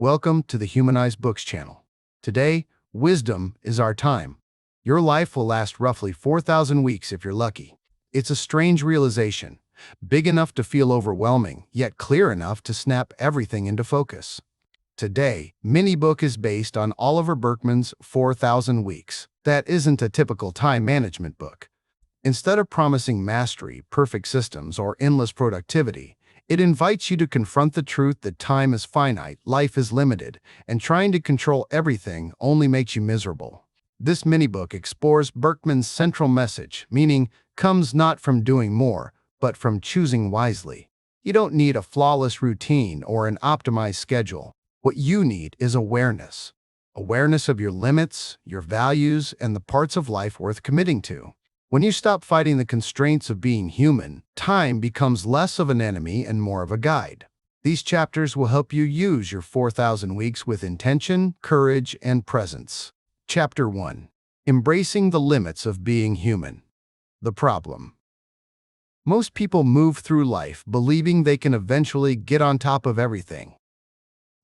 Welcome to the Humanized Books channel. Today, wisdom is our time. Your life will last roughly 4,000 weeks if you're lucky. It's a strange realization, big enough to feel overwhelming, yet clear enough to snap everything into focus. Today, mini book is based on Oliver Burkeman's 4,000 Weeks. That isn't a typical time management book. Instead of promising mastery, perfect systems, or endless productivity, it invites you to confront the truth that time is finite, life is limited, and trying to control everything only makes you miserable. This mini-book explores Burkeman's central message, meaning comes not from doing more, but from choosing wisely. You don't need a flawless routine or an optimized schedule. What you need is awareness. Awareness of your limits, your values, and the parts of life worth committing to. When you stop fighting the constraints of being human, time becomes less of an enemy and more of a guide. These chapters will help you use your 4,000 weeks with intention, courage, and presence. Chapter 1. Embracing the limits of being human. The problem. Most people move through life believing they can eventually get on top of everything.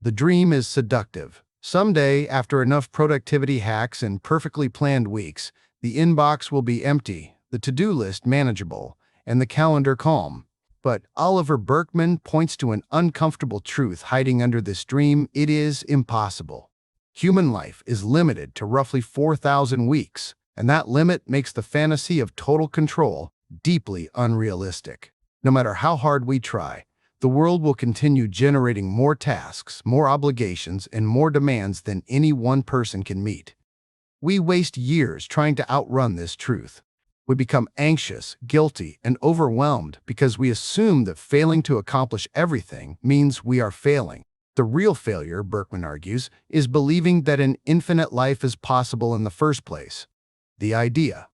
The dream is seductive. Someday, after enough productivity hacks and perfectly planned weeks, the inbox will be empty, the to-do list manageable, and the calendar calm. But Oliver Burkeman points to an uncomfortable truth hiding under this dream. It is impossible. Human life is limited to roughly 4,000 weeks, and that limit makes the fantasy of total control deeply unrealistic. No matter how hard we try, the world will continue generating more tasks, more obligations, and more demands than any one person can meet. We waste years trying to outrun this truth. We become anxious, guilty, and overwhelmed because we assume that failing to accomplish everything means we are failing. The real failure, Burkeman argues, is believing that an infinite life is possible in the first place. The idea.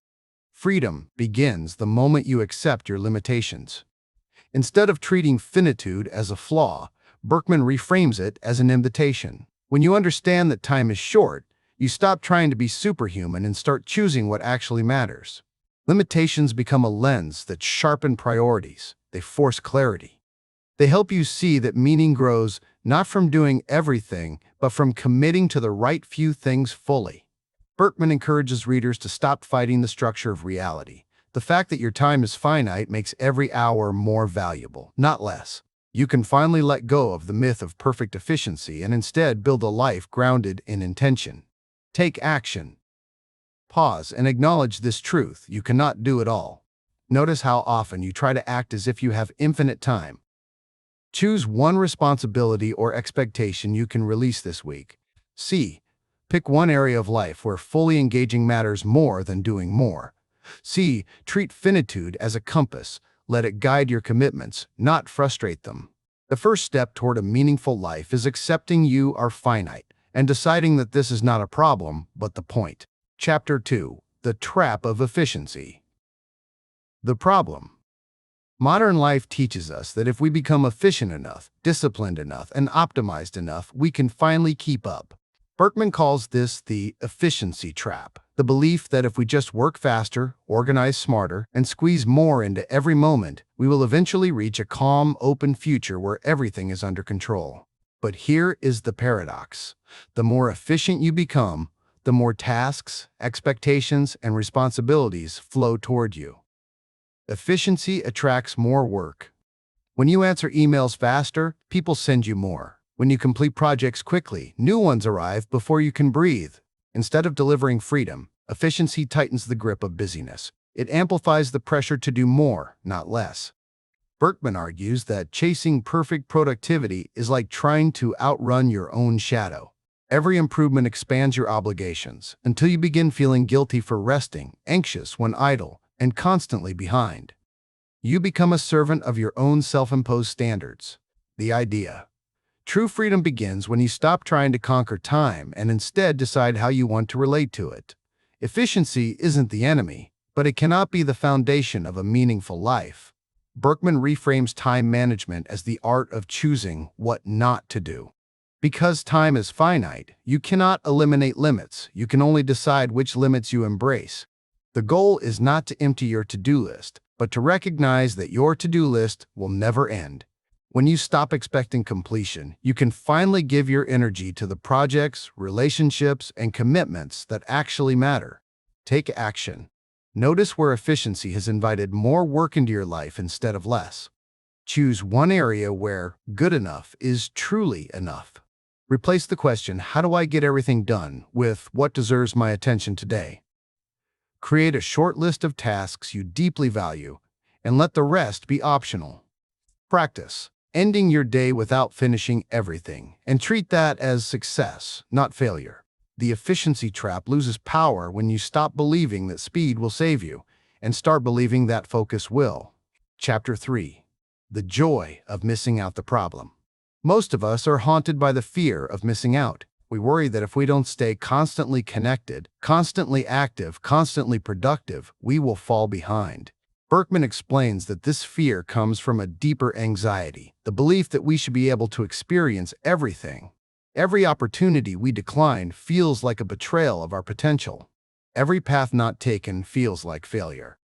Freedom begins the moment you accept your limitations. Instead of treating finitude as a flaw, Burkeman reframes it as an invitation. When you understand that time is short, you stop trying to be superhuman and start choosing what actually matters. Limitations become a lens that sharpens priorities. They force clarity. They help you see that meaning grows not from doing everything, but from committing to the right few things fully. Burkeman encourages readers to stop fighting the structure of reality. The fact that your time is finite makes every hour more valuable, not less. You can finally let go of the myth of perfect efficiency and instead build a life grounded in intention. Take action. Pause and acknowledge this truth. You cannot do it all. Notice how often you try to act as if you have infinite time. Choose one responsibility or expectation you can release this week. C. Pick one area of life where fully engaging matters more than doing more. C. Treat finitude as a compass. Let it guide your commitments, not frustrate them. The first step toward a meaningful life is accepting you are finite and deciding that this is not a problem, but the point. Chapter 2. The Trap of Efficiency. The problem. Modern life teaches us that if we become efficient enough, disciplined enough, and optimized enough, we can finally keep up. Burkeman calls this the efficiency trap, the belief that if we just work faster, organize smarter, and squeeze more into every moment, we will eventually reach a calm, open future where everything is under control. But here is the paradox. The more efficient you become, the more tasks, expectations, and responsibilities flow toward you. Efficiency attracts more work. When you answer emails faster, people send you more. When you complete projects quickly, new ones arrive before you can breathe. Instead of delivering freedom, efficiency tightens the grip of busyness. It amplifies the pressure to do more, not less. Burkeman argues that chasing perfect productivity is like trying to outrun your own shadow. Every improvement expands your obligations until you begin feeling guilty for resting, anxious when idle, and constantly behind. You become a servant of your own self-imposed standards. The idea. True freedom begins when you stop trying to conquer time and instead decide how you want to relate to it. Efficiency isn't the enemy, but it cannot be the foundation of a meaningful life. Burkeman reframes time management as the art of choosing what not to do. Because time is finite, you cannot eliminate limits. You can only decide which limits you embrace. The goal is not to empty your to-do list, but to recognize that your to-do list will never end. When you stop expecting completion, you can finally give your energy to the projects, relationships, and commitments that actually matter. Take action. Notice where efficiency has invited more work into your life instead of less. Choose one area where good enough is truly enough. Replace the question, how do I get everything done, with what deserves my attention today? Create a short list of tasks you deeply value, and let the rest be optional. Practice ending your day without finishing everything, and treat that as success, not failure. The efficiency trap loses power when you stop believing that speed will save you and start believing that focus will. Chapter 3. The joy of missing out the problem. Most of us are haunted by the fear of missing out. We worry that if we don't stay constantly connected, constantly active, constantly productive, we will fall behind. Burkeman explains that this fear comes from a deeper anxiety, the belief that we should be able to experience everything. Every opportunity we decline feels like a betrayal of our potential. Every path not taken feels like failure.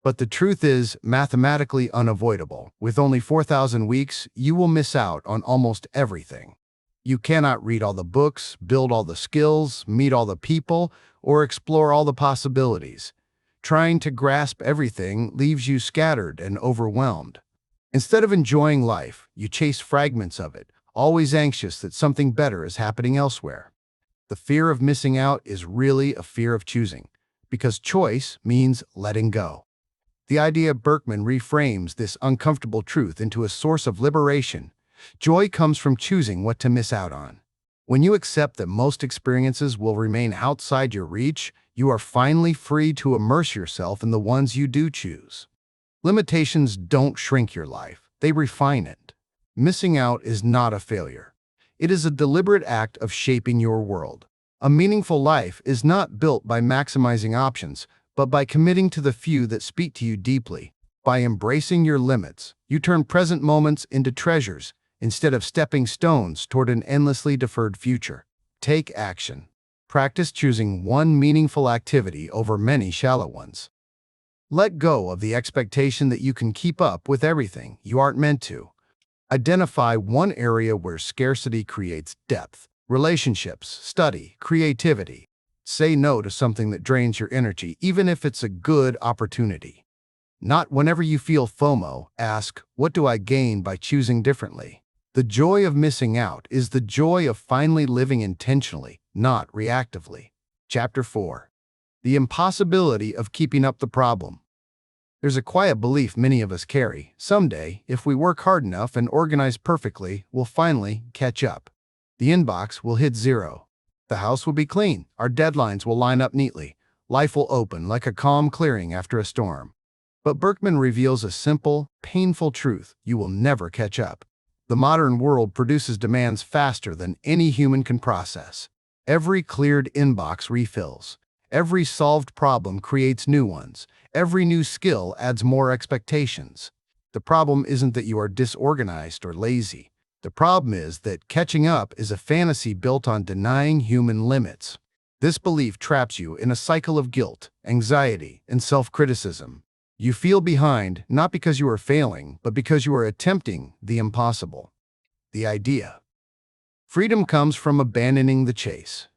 But the truth is mathematically unavoidable. With only 4,000 weeks, you will miss out on almost everything. You cannot read all the books, build all the skills, meet all the people, or explore all the possibilities. Trying to grasp everything leaves you scattered and overwhelmed. Instead of enjoying life, you chase fragments of it, always anxious that something better is happening elsewhere. The fear of missing out is really a fear of choosing, because choice means letting go. The idea Burkeman reframes this uncomfortable truth into a source of liberation. Joy comes from choosing what to miss out on. When you accept that most experiences will remain outside your reach, you are finally free to immerse yourself in the ones you do choose. Limitations don't shrink your life, they refine it. Missing out is not a failure. It is a deliberate act of shaping your world. A meaningful life is not built by maximizing options, but by committing to the few that speak to you deeply. By embracing your limits, you turn present moments into treasures instead of stepping stones toward an endlessly deferred future. Take action. Practice choosing one meaningful activity over many shallow ones. Let go of the expectation that you can keep up with everything. You aren't meant to. Identify one area where scarcity creates depth. Relationships, study, creativity. Say no to something that drains your energy, even if it's a good opportunity. Not whenever you feel FOMO, ask, what do I gain by choosing differently? The joy of missing out is the joy of finally living intentionally, not reactively. Chapter 4. The impossibility of keeping up the problem. There's a quiet belief many of us carry. Someday, if we work hard enough and organize perfectly, we'll finally catch up. The inbox will hit zero. The house will be clean. Our deadlines will line up neatly. Life will open like a calm clearing after a storm. But Burkeman reveals a simple, painful truth: you will never catch up. The modern world produces demands faster than any human can process. Every cleared inbox refills. Every solved problem creates new ones. Every new skill adds more expectations. The problem isn't that you are disorganized or lazy. The problem is that catching up is a fantasy built on denying human limits. This belief traps you in a cycle of guilt, anxiety, and self-criticism. You feel behind not because you are failing, but because you are attempting the impossible. The idea. Freedom comes from abandoning the chase.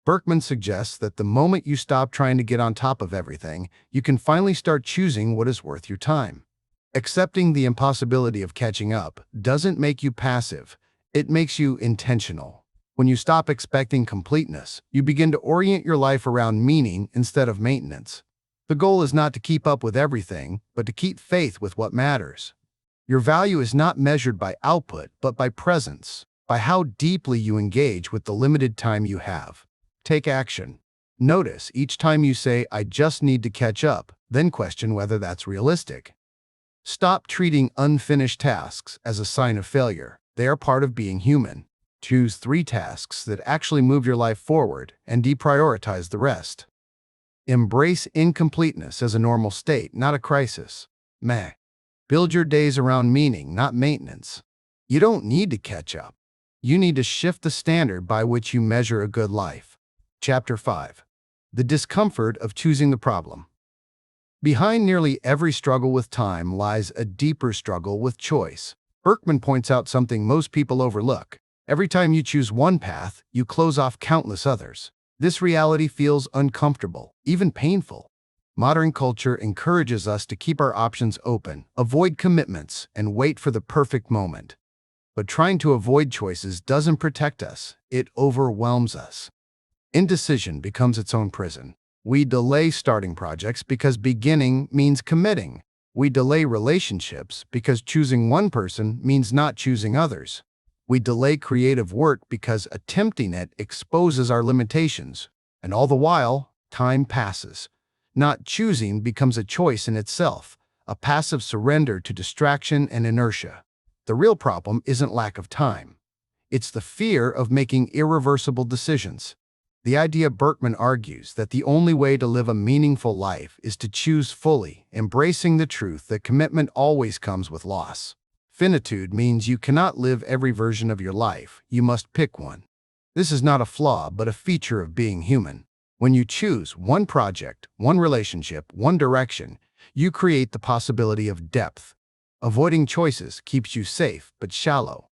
Burkeman suggests that the moment you stop trying to get on top of everything, you can finally start choosing what is worth your time. Accepting the impossibility of catching up doesn't make you passive, it makes you intentional. When you stop expecting completeness, you begin to orient your life around meaning instead of maintenance. The goal is not to keep up with everything, but to keep faith with what matters. Your value is not measured by output, but by presence, by how deeply you engage with the limited time you have. Take action. Notice each time you say, I just need to catch up, then question whether that's realistic. Stop treating unfinished tasks as a sign of failure. They are part of being human. Choose 3 tasks that actually move your life forward and deprioritize the rest. Embrace incompleteness as a normal state, not a crisis. Meh. Build your days around meaning, not maintenance. You don't need to catch up. You need to shift the standard by which you measure a good life. Chapter 5. The discomfort of choosing the problem. Behind nearly every struggle with time lies a deeper struggle with choice. Burkeman points out something most people overlook. Every time you choose one path, you close off countless others. This reality feels uncomfortable, even painful. Modern culture encourages us to keep our options open, avoid commitments, and wait for the perfect moment. But trying to avoid choices doesn't protect us, it overwhelms us. Indecision becomes its own prison. We delay starting projects because beginning means committing. We delay relationships because choosing one person means not choosing others. We delay creative work because attempting it exposes our limitations. And all the while, time passes. Not choosing becomes a choice in itself, a passive surrender to distraction and inertia. The real problem isn't lack of time. It's the fear of making irreversible decisions. The idea Burkeman argues that the only way to live a meaningful life is to choose fully, embracing the truth that commitment always comes with loss. Finitude means you cannot live every version of your life, you must pick one. This is not a flaw, but a feature of being human. When you choose one project, one relationship, one direction, you create the possibility of depth. Avoiding choices keeps you safe but shallow.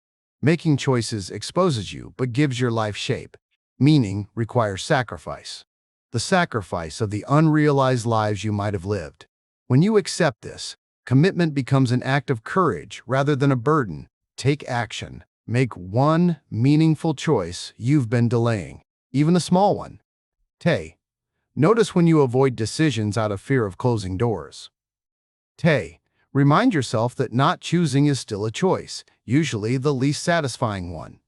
Making choices exposes you but gives your life shape. Meaning requires sacrifice. The sacrifice of the unrealized lives you might have lived. When you accept this, commitment becomes an act of courage rather than a burden. Take action. Make one meaningful choice you've been delaying, even a small one. Notice when you avoid decisions out of fear of closing doors. Remind yourself that not choosing is still a choice, usually the least satisfying one.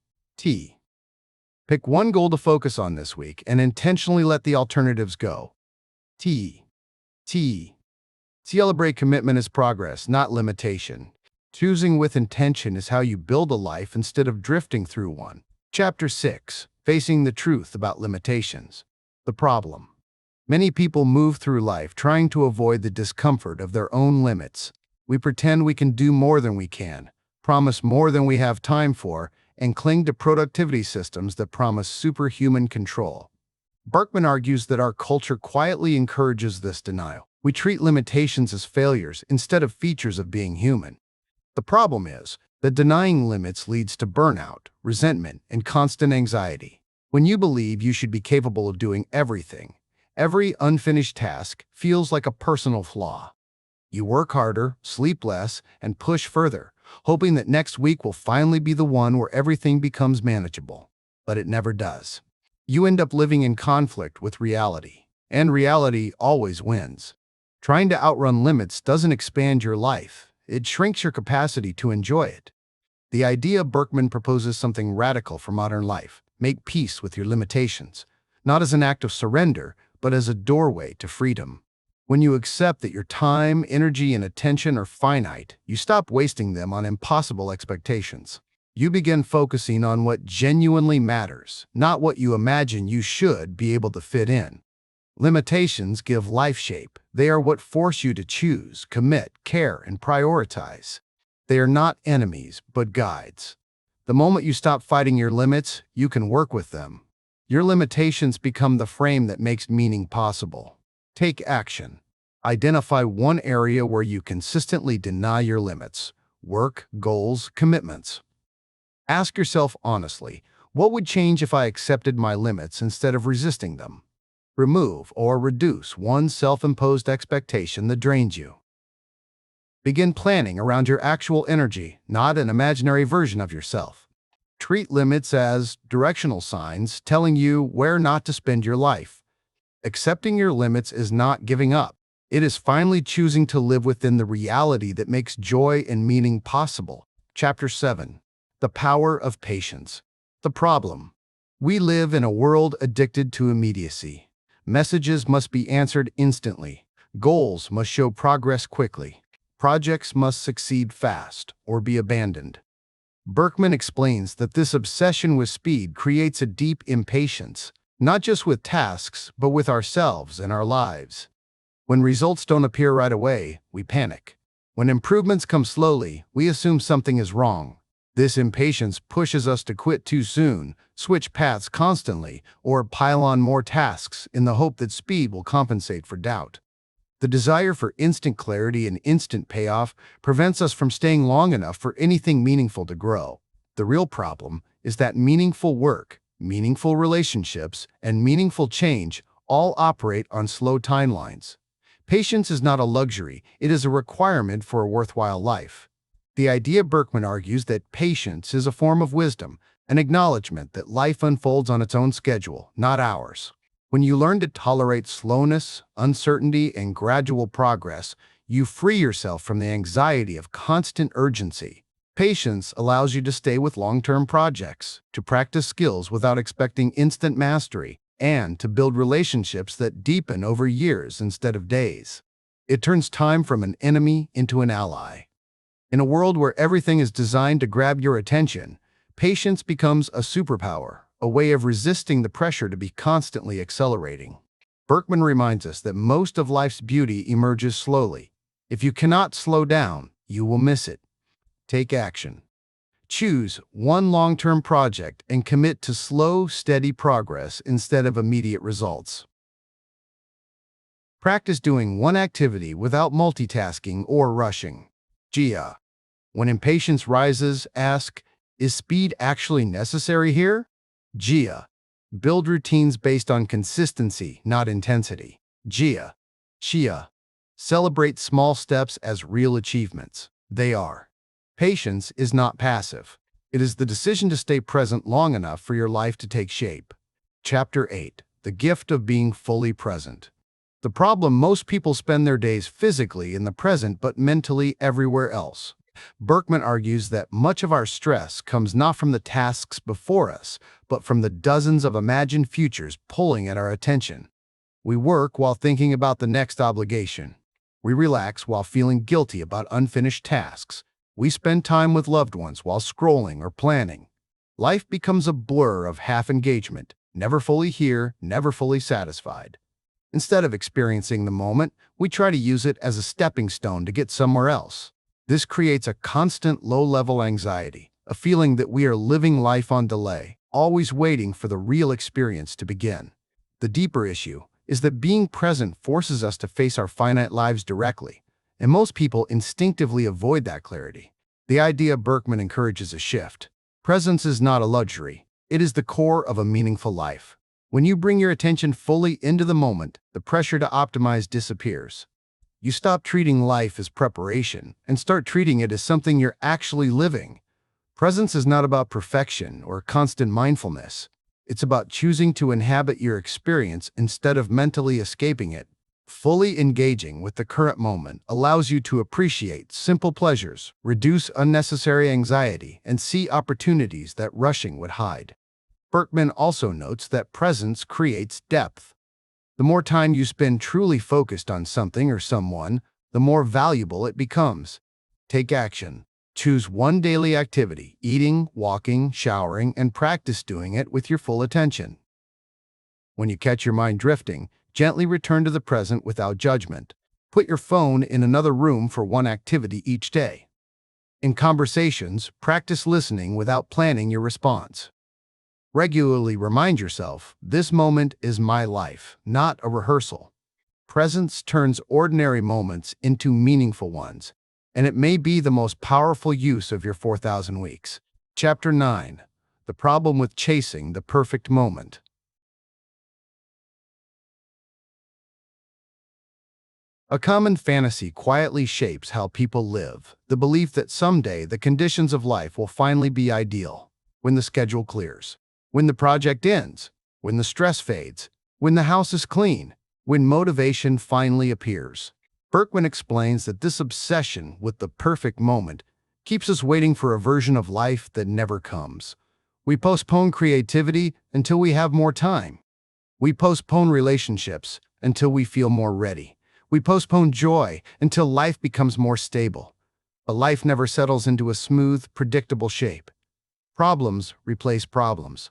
Pick one goal to focus on this week and intentionally let the alternatives go. Celebrate commitment as progress, not limitation. Choosing with intention is how you build a life instead of drifting through one. Chapter 6. Facing the truth about limitations. The problem. Many people move through life trying to avoid the discomfort of their own limits. We pretend we can do more than we can, promise more than we have time for, and cling to productivity systems that promise superhuman control. Burkeman argues that our culture quietly encourages this denial. We treat limitations as failures instead of features of being human. The problem is that denying limits leads to burnout, resentment, and constant anxiety. When you believe you should be capable of doing everything, every unfinished task feels like a personal flaw. You work harder, sleep less, and push further, hoping that next week will finally be the one where everything becomes manageable. But it never does. You end up living in conflict with reality, and reality always wins. Trying to outrun limits doesn't expand your life, it shrinks your capacity to enjoy it. The idea Burkeman proposes something radical for modern life. Make peace with your limitations, not as an act of surrender, but as a doorway to freedom. When you accept that your time, energy, and attention are finite, you stop wasting them on impossible expectations. You begin focusing on what genuinely matters, not what you imagine you should be able to fit in. Limitations give life shape. They are what force you to choose, commit, care, and prioritize. They are not enemies, but guides. The moment you stop fighting your limits, you can work with them. Your limitations become the frame that makes meaning possible. Take action. Identify one area where you consistently deny your limits. Work, goals, commitments. Ask yourself honestly, what would change if I accepted my limits instead of resisting them? Remove or reduce one self-imposed expectation that drains you. Begin planning around your actual energy, not an imaginary version of yourself. Treat limits as directional signs telling you where not to spend your life. Accepting your limits is not giving up. It is finally choosing to live within the reality that makes joy and meaning possible. Chapter 7. The Power of Patience. The problem. We live in a world addicted to immediacy. Messages must be answered instantly. Goals must show progress quickly. Projects must succeed fast or be abandoned. Burkeman explains that this obsession with speed creates a deep impatience, not just with tasks, but with ourselves and our lives. When results don't appear right away, we panic. When improvements come slowly, we assume something is wrong. This impatience pushes us to quit too soon, switch paths constantly, or pile on more tasks in the hope that speed will compensate for doubt. The desire for instant clarity and instant payoff prevents us from staying long enough for anything meaningful to grow. The real problem is that meaningful work, meaningful relationships, and meaningful change all operate on slow timelines. Patience is not a luxury, it is a requirement for a worthwhile life. The idea Burkeman argues that patience is a form of wisdom, an acknowledgement that life unfolds on its own schedule, not ours. When you learn to tolerate slowness, uncertainty, and gradual progress, you free yourself from the anxiety of constant urgency. Patience allows you to stay with long-term projects, to practice skills without expecting instant mastery, and to build relationships that deepen over years instead of days. It turns time from an enemy into an ally. In a world where everything is designed to grab your attention, patience becomes a superpower, a way of resisting the pressure to be constantly accelerating. Burkeman reminds us that most of life's beauty emerges slowly. If you cannot slow down, you will miss it. Take action. Choose one long-term project and commit to slow, steady progress instead of immediate results. Practice doing one activity without multitasking or rushing. Gia. When impatience rises, ask, is speed actually necessary here? Gia. Build routines based on consistency, not intensity. Gia. Shia. Celebrate small steps as real achievements. They are. Patience is not passive. It is the decision to stay present long enough for your life to take shape. Chapter 8. The Gift of Being Fully Present. The problem: most people spend their days physically in the present but mentally everywhere else. Burkeman argues that much of our stress comes not from the tasks before us, but from the dozens of imagined futures pulling at our attention. We work while thinking about the next obligation. We relax while feeling guilty about unfinished tasks. We spend time with loved ones while scrolling or planning. Life becomes a blur of half engagement, never fully here, never fully satisfied. Instead of experiencing the moment, we try to use it as a stepping stone to get somewhere else. This creates a constant low-level anxiety, a feeling that we are living life on delay, always waiting for the real experience to begin. The deeper issue is that being present forces us to face our finite lives directly, and most people instinctively avoid that clarity. The idea Burkeman encourages a shift. Presence is not a luxury, it is the core of a meaningful life. When you bring your attention fully into the moment, the pressure to optimize disappears. You stop treating life as preparation and start treating it as something you're actually living. Presence is not about perfection or constant mindfulness. It's about choosing to inhabit your experience instead of mentally escaping it. Fully engaging with the current moment allows you to appreciate simple pleasures, reduce unnecessary anxiety, and see opportunities that rushing would hide. Burkeman also notes that presence creates depth. The more time you spend truly focused on something or someone, the more valuable it becomes. Take action. Choose one daily activity: eating, walking, showering, and practice doing it with your full attention. When you catch your mind drifting, gently return to the present without judgment. Put your phone in another room for one activity each day. In conversations, practice listening without planning your response. Regularly remind yourself, this moment is my life, not a rehearsal. Presence turns ordinary moments into meaningful ones, and it may be the most powerful use of your 4,000 weeks. Chapter 9. The Problem with Chasing the Perfect Moment. A common fantasy quietly shapes how people live, the belief that someday the conditions of life will finally be ideal. When the schedule clears, when the project ends, when the stress fades, when the house is clean, when motivation finally appears. Burkeman explains that this obsession with the perfect moment keeps us waiting for a version of life that never comes. We postpone creativity until we have more time. We postpone relationships until we feel more ready. We postpone joy until life becomes more stable. But life never settles into a smooth, predictable shape. Problems replace problems.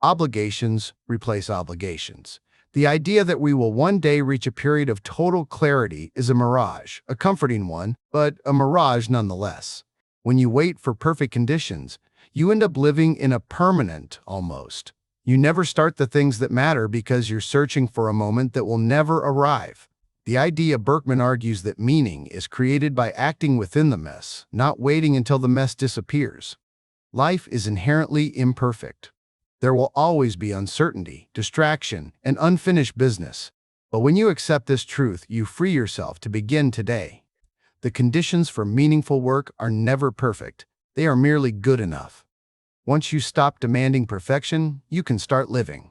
Obligations replace obligations. The idea that we will one day reach a period of total clarity is a mirage, a comforting one, but a mirage nonetheless. When you wait for perfect conditions, you end up living in a permanent almost. You never start the things that matter because you're searching for a moment that will never arrive. The idea Burkeman argues that meaning is created by acting within the mess, not waiting until the mess disappears. Life is inherently imperfect. There will always be uncertainty, distraction, and unfinished business. But when you accept this truth, you free yourself to begin today. The conditions for meaningful work are never perfect. They are merely good enough. Once you stop demanding perfection, you can start living.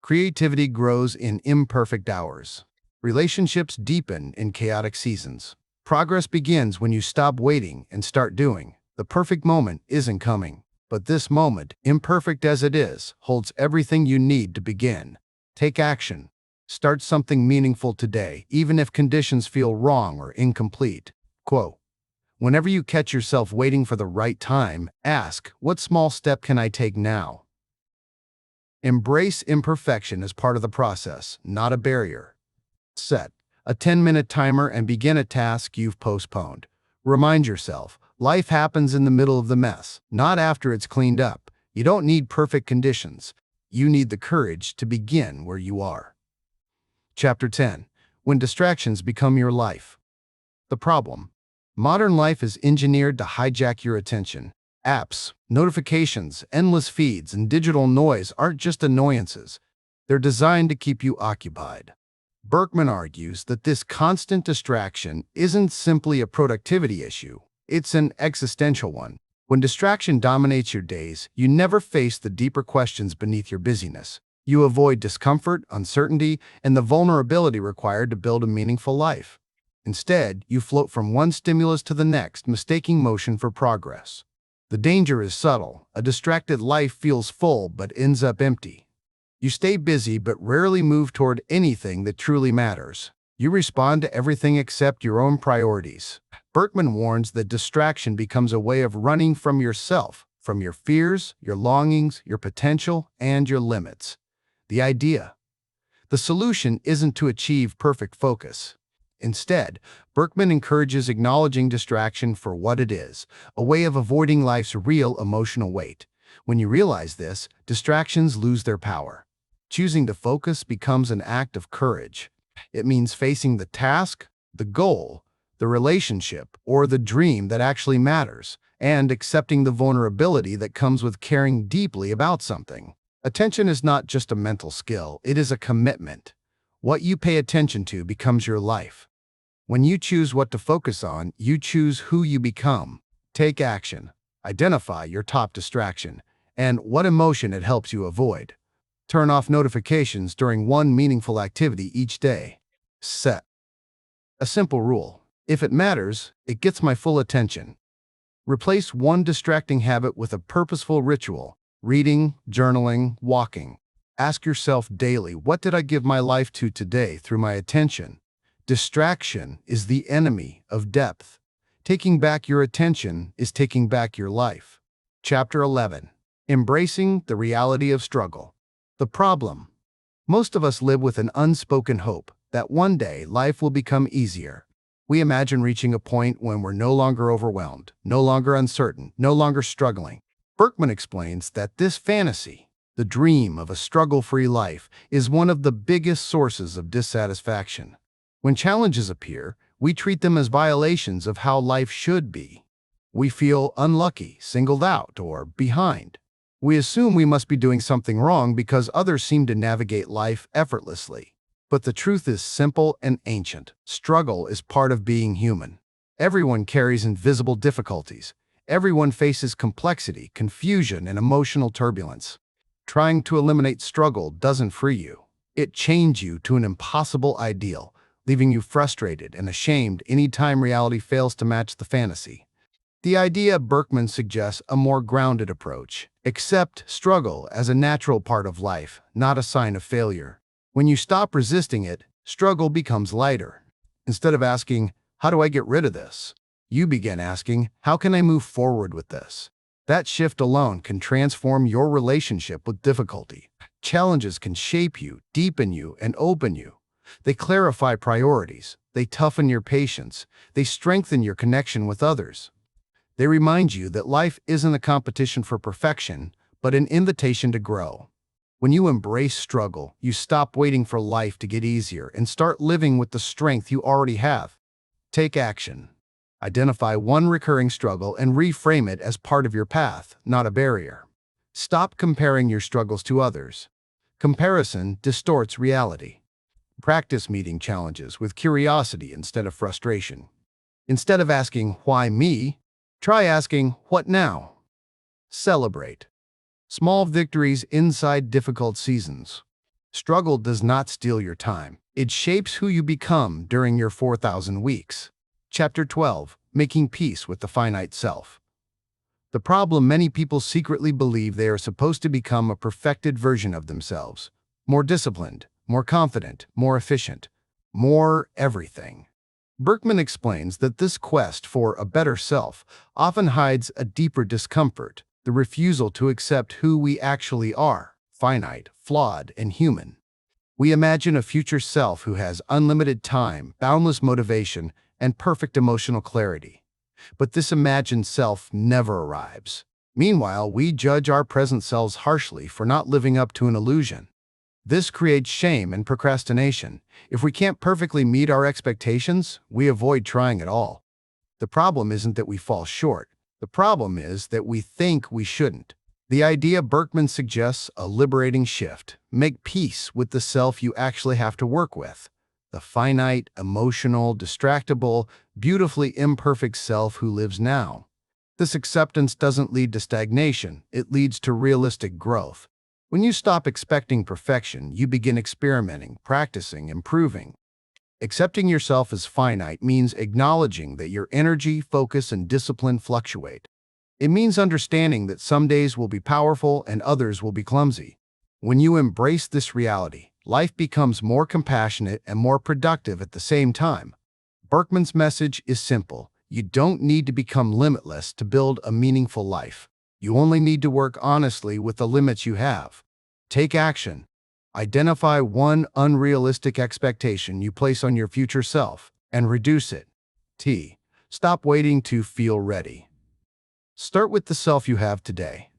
Creativity grows in imperfect hours. Relationships deepen in chaotic seasons. Progress begins when you stop waiting and start doing. The perfect moment isn't coming, but this moment, imperfect as it is, holds everything you need to begin. Take action. Start something meaningful today, even if conditions feel wrong or incomplete. Quote, "Whenever you catch yourself waiting for the right time, ask, what small step can I take now?" Embrace imperfection as part of the process, not a barrier. Set a 10-minute timer and begin a task you've postponed. Remind yourself, life happens in the middle of the mess, not after it's cleaned up. You don't need perfect conditions. You need the courage to begin where you are. Chapter 10. When distractions become your life. The problem. Modern life is engineered to hijack your attention. Apps, notifications, endless feeds, and digital noise aren't just annoyances. They're designed to keep you occupied. Burkeman argues that this constant distraction isn't simply a productivity issue. It's an existential one. When distraction dominates your days, you never face the deeper questions beneath your busyness. You avoid discomfort, uncertainty, and the vulnerability required to build a meaningful life. Instead, you float from one stimulus to the next, mistaking motion for progress. The danger is subtle. A distracted life feels full but ends up empty. You stay busy but rarely move toward anything that truly matters. You respond to everything except your own priorities. Burkeman warns that distraction becomes a way of running from yourself, from your fears, your longings, your potential, and your limits. The solution isn't to achieve perfect focus. Instead, Burkeman encourages acknowledging distraction for what it is, a way of avoiding life's real emotional weight. When you realize this, distractions lose their power. Choosing to focus becomes an act of courage. It means facing the task, the goal, the relationship, or the dream that actually matters, and accepting the vulnerability that comes with caring deeply about something. Attention is not just a mental skill, it is a commitment. What you pay attention to becomes your life. When you choose what to focus on, you choose who you become. Take action. Identify your top distraction and what emotion it helps you avoid. Turn off notifications during one meaningful activity each day. Set a simple rule. If it matters, it gets my full attention. Replace one distracting habit with a purposeful ritual: reading, journaling, walking. Ask yourself daily, what did I give my life to today through my attention? Distraction is the enemy of depth. Taking back your attention is taking back your life. Chapter 11. Embracing the reality of struggle. The problem. Most of us live with an unspoken hope that one day life will become easier. We imagine reaching a point when we're no longer overwhelmed, no longer uncertain, no longer struggling. Burkeman explains that this fantasy, the dream of a struggle-free life, is one of the biggest sources of dissatisfaction. When challenges appear, we treat them as violations of how life should be. We feel unlucky, singled out, or behind. We assume we must be doing something wrong because others seem to navigate life effortlessly. But the truth is simple and ancient. Struggle is part of being human. Everyone carries invisible difficulties. Everyone faces complexity, confusion, and emotional turbulence. Trying to eliminate struggle doesn't free you. It chains you to an impossible ideal, leaving you frustrated and ashamed anytime reality fails to match the fantasy. The idea Burkeman suggests a more grounded approach. Accept struggle as a natural part of life, not a sign of failure. When you stop resisting it, struggle becomes lighter. Instead of asking, "How do I get rid of this?" you begin asking, "How can I move forward with this?" That shift alone can transform your relationship with difficulty. Challenges can shape you, deepen you, and open you. They clarify priorities. They toughen your patience. They strengthen your connection with others. They remind you that life isn't a competition for perfection, but an invitation to grow. When you embrace struggle, you stop waiting for life to get easier and start living with the strength you already have. Take action. Identify one recurring struggle and reframe it as part of your path, not a barrier. Stop comparing your struggles to others. Comparison distorts reality. Practice meeting challenges with curiosity instead of frustration. Instead of asking, "Why me?" try asking, "What now?" Celebrate small victories inside difficult seasons. Struggle does not steal your time. It shapes who you become during your 4,000 weeks. Chapter 12, Making Peace with the Finite Self. The problem: many people secretly believe they are supposed to become a perfected version of themselves. More disciplined, more confident, more efficient, more everything. Burkeman explains that this quest for a better self often hides a deeper discomfort, the refusal to accept who we actually are: finite, flawed, and human. We imagine a future self who has unlimited time, boundless motivation, and perfect emotional clarity. But this imagined self never arrives. Meanwhile, we judge our present selves harshly for not living up to an illusion. This creates shame and procrastination. If we can't perfectly meet our expectations, we avoid trying at all. The problem isn't that we fall short. The problem is that we think we shouldn't. The idea Burkeman suggests a liberating shift. Make peace with the self you actually have to work with. The finite, emotional, distractible, beautifully imperfect self who lives now. This acceptance doesn't lead to stagnation. It leads to realistic growth. When you stop expecting perfection, you begin experimenting, practicing, improving. Accepting yourself as finite means acknowledging that your energy, focus, and discipline fluctuate. It means understanding that some days will be powerful and others will be clumsy. When you embrace this reality, life becomes more compassionate and more productive at the same time. Burkeman's message is simple. You don't need to become limitless to build a meaningful life. You only need to work honestly with the limits you have. Take action. Identify one unrealistic expectation you place on your future self and reduce it. Stop waiting to feel ready. Start with the self you have today.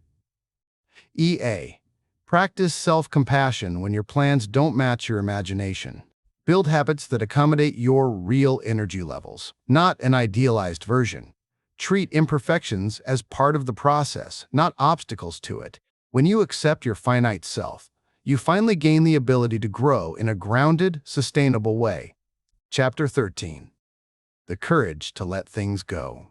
Practice self-compassion when your plans don't match your imagination. Build habits that accommodate your real energy levels, not an idealized version. Treat imperfections as part of the process, not obstacles to it. When you accept your finite self, you finally gain the ability to grow in a grounded, sustainable way. Chapter 13. The Courage to Let Things Go.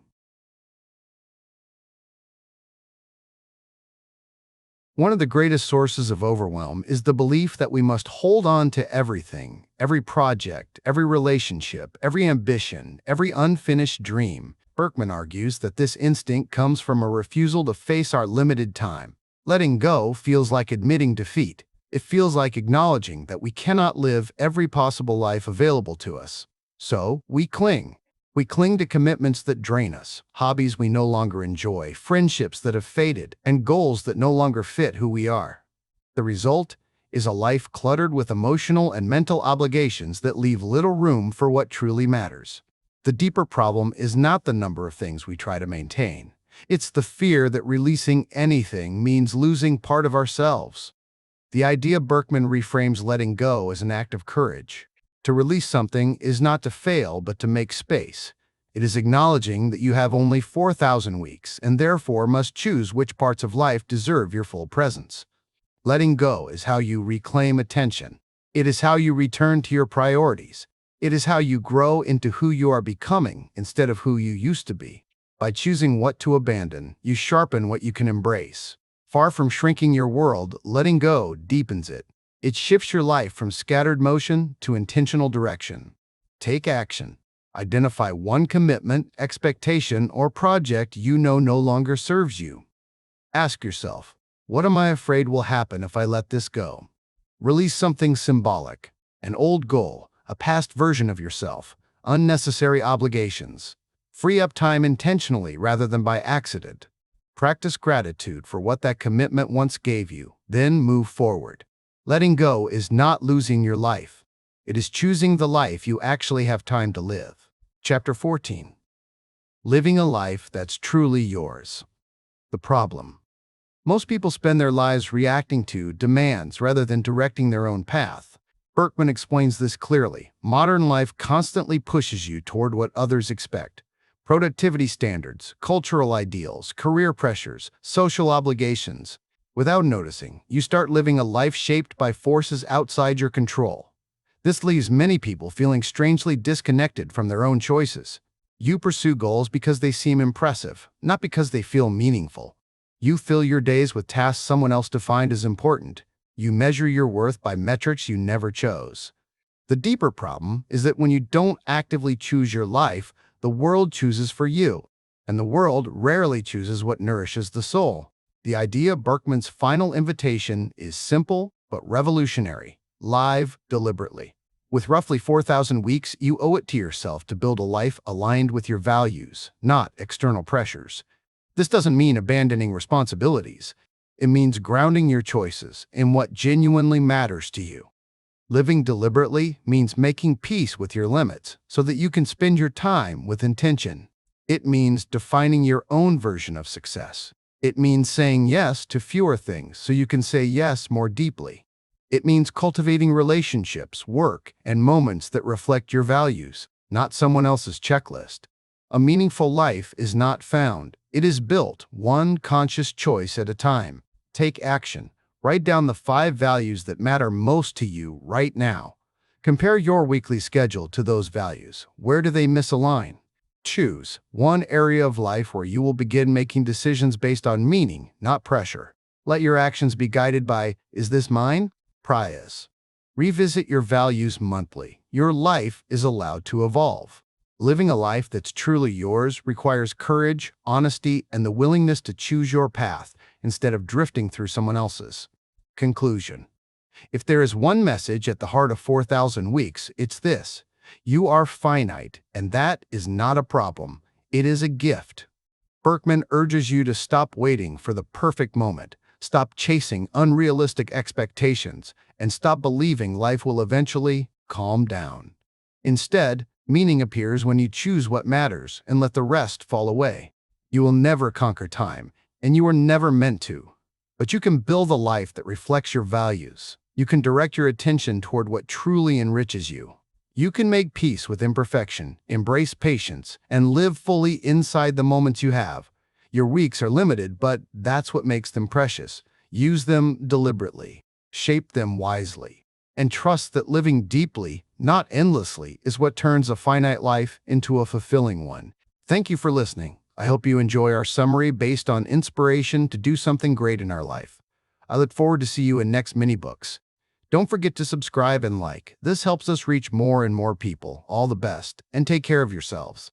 One of the greatest sources of overwhelm is the belief that we must hold on to everything, every project, every relationship, every ambition, every unfinished dream. Burkeman argues that this instinct comes from a refusal to face our limited time. Letting go feels like admitting defeat. It feels like acknowledging that we cannot live every possible life available to us. So, we cling. We cling to commitments that drain us, hobbies we no longer enjoy, friendships that have faded, and goals that no longer fit who we are. The result is a life cluttered with emotional and mental obligations that leave little room for what truly matters. The deeper problem is not the number of things we try to maintain. It's the fear that releasing anything means losing part of ourselves. The idea Burkeman reframes letting go as an act of courage. To release something is not to fail, but to make space. It is acknowledging that you have only 4,000 weeks and therefore must choose which parts of life deserve your full presence. Letting go is how you reclaim attention. It is how you return to your priorities. It is how you grow into who you are becoming instead of who you used to be. By choosing what to abandon, you sharpen what you can embrace. Far from shrinking your world, letting go deepens it. It shifts your life from scattered motion to intentional direction. Take action. Identify one commitment, expectation, or project you know no longer serves you. Ask yourself, what am I afraid will happen if I let this go? Release something symbolic, an old goal, a past version of yourself, unnecessary obligations. Free up time intentionally rather than by accident. Practice gratitude for what that commitment once gave you, then move forward. Letting go is not losing your life. It is choosing the life you actually have time to live. Chapter 14. Living a life that's truly yours. The problem. Most people spend their lives reacting to demands rather than directing their own path. Burkeman explains this clearly. Modern life constantly pushes you toward what others expect. Productivity standards, cultural ideals, career pressures, social obligations. Without noticing, you start living a life shaped by forces outside your control. This leaves many people feeling strangely disconnected from their own choices. You pursue goals because they seem impressive, not because they feel meaningful. You fill your days with tasks someone else defined as important. You measure your worth by metrics you never chose. The deeper problem is that when you don't actively choose your life, the world chooses for you, and the world rarely chooses what nourishes the soul. The idea of Berkman's final invitation is simple but revolutionary. Live deliberately. With roughly 4,000 weeks, you owe it to yourself to build a life aligned with your values, not external pressures. This doesn't mean abandoning responsibilities. It means grounding your choices in what genuinely matters to you. Living deliberately means making peace with your limits so that you can spend your time with intention. It means defining your own version of success. It means saying yes to fewer things so you can say yes more deeply. It means cultivating relationships, work, and moments that reflect your values, not someone else's checklist. A meaningful life is not found. It is built, one conscious choice at a time. Take action. Write down the 5 values that matter most to you right now. Compare your weekly schedule to those values. Where do they misalign? Choose one area of life where you will begin making decisions based on meaning, not pressure. Let your actions be guided by, is this mine? Priors. Revisit your values monthly. Your life is allowed to evolve. Living a life that's truly yours requires courage, honesty, and the willingness to choose your path instead of drifting through someone else's. Conclusion. If there is one message at the heart of 4,000 weeks, it's this. You are finite, and that is not a problem. It is a gift. Burkeman urges you to stop waiting for the perfect moment, stop chasing unrealistic expectations, and stop believing life will eventually calm down. Instead, meaning appears when you choose what matters and let the rest fall away. You will never conquer time, and you were never meant to. But you can build a life that reflects your values. You can direct your attention toward what truly enriches you. You can make peace with imperfection, embrace patience, and live fully inside the moments you have. Your weeks are limited, but that's what makes them precious. Use them deliberately. Shape them wisely. And trust that living deeply, not endlessly, is what turns a finite life into a fulfilling one. Thank you for listening. I hope you enjoy our summary based on inspiration to do something great in our life. I look forward to see you in next mini books. Don't forget to subscribe and like. This helps us reach more and more people. All the best, and take care of yourselves.